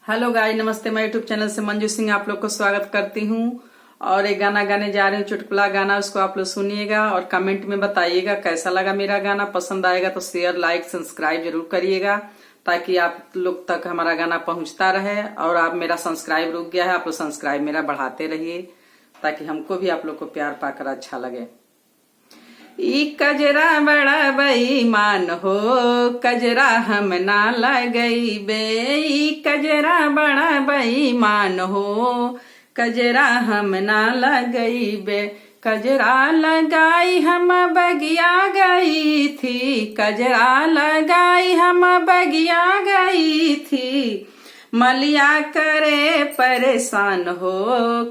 Hello guys, नमस्ते। मैं YouTube channel से मंजू सिंह आप लोग को स्वागत करती हूँ और एक गाना गाने जा रही हूँ, चुटकुला गाना। उसको आप लोग सुनिएगा और कमेंट में बताइएगा कैसा लगा मेरा गाना। पसंद आएगा तो शेयर, लाइक, सब्सक्राइब जरूर करिएगा ताकि आप लोग तक हमारा गाना पहुंचता रहे। और आप मेरा सब्सक्राइब रुक गया है, आप लोग सब्सक्राइब मेरा बढ़ाते रहिए ताकि हमको भी आप लोग को प्यार पाकर अच्छा लगे। ई कजरा बड़ा बेईमान हो, कजरा हम ना लगइबे। ई कजरा बड़ा बेईमान हो, कजरा हम ना लगइबे। कजरा लगाई हम बगिया गई थी, कजरा लगाई हम बगिया गई थी। मलिया करे परेशान हो,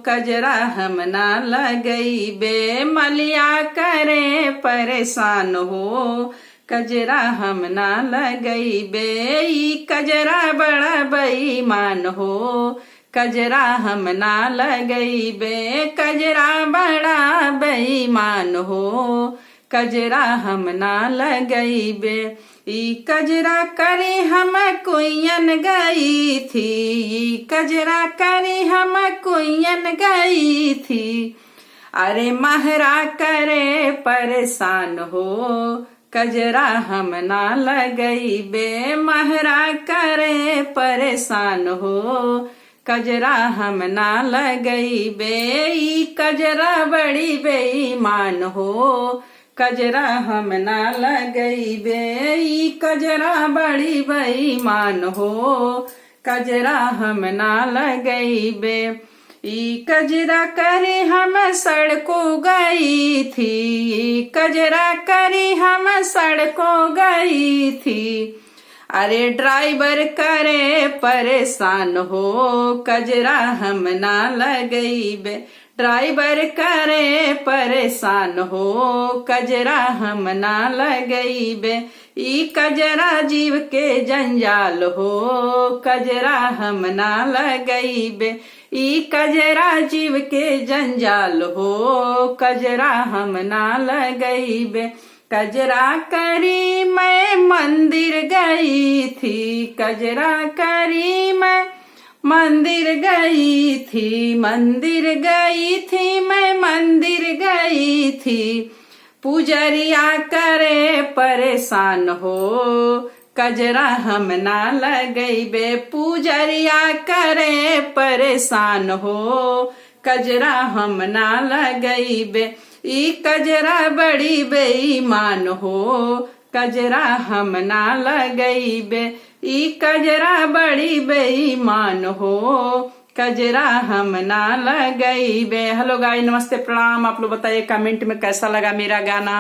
कजरा हम ना लगइबे। मलिया करे परेशान हो, कजरा हम ना लगइबे। ई कजरा बड़ा बेईमान हो, कजरा हम ना लगइबे। कजरा बड़ा बेईमान हो, कजरा हम ना लगइबे। ई कजरा करे हम कुयन गई थी, ई कजरा करे हम कुयन गई थी। अरे महरा करे परेशान हो, कजरा हम ना लगइबे। महरा करे परेशान हो, कजरा हम ना लगइबे। ई कजरा बड़ी बेईमान हो, कजरा हम ना लगइबे। ई कजरा बड़ी बेईमान हो, कजरा हम ना लगइबे। ई कजरा करे हम सड़कों गई थी, ई कजरा करे हम सड़कों गई थी। अरे ड्राइवर करे परेशान हो, कजरा हम ना लगइबे। ड्राइवर करे परेशान हो, कजरा हम ना लगइबे। ई कजरा जीव के जंजाल हो, कजरा हम ना लगइबे। ई कजरा जीव के जंजाल हो, कजरा हम ना लगइबे। कजरा करी मैं मंदिर गई थी, कजरा करी मैं मंदिर गई थी। मंदिर गई थी मैं मंदिर गई थी। पुजरिया करे परेशान हो, कजरा हम ना लगइबे। पुजरिया करे परेशान हो, कजरा हम ना लगइबे। ई कजरा बड़ी बेईमान हो, कजरा हम ना लगइबे। ई कजरा बड़ी बेईमान हो, कजरा हम ना लगइबे। हेलो गाइस, नमस्ते, प्रणाम। आप लोग बताइए कमेंट में कैसा लगा मेरा गाना।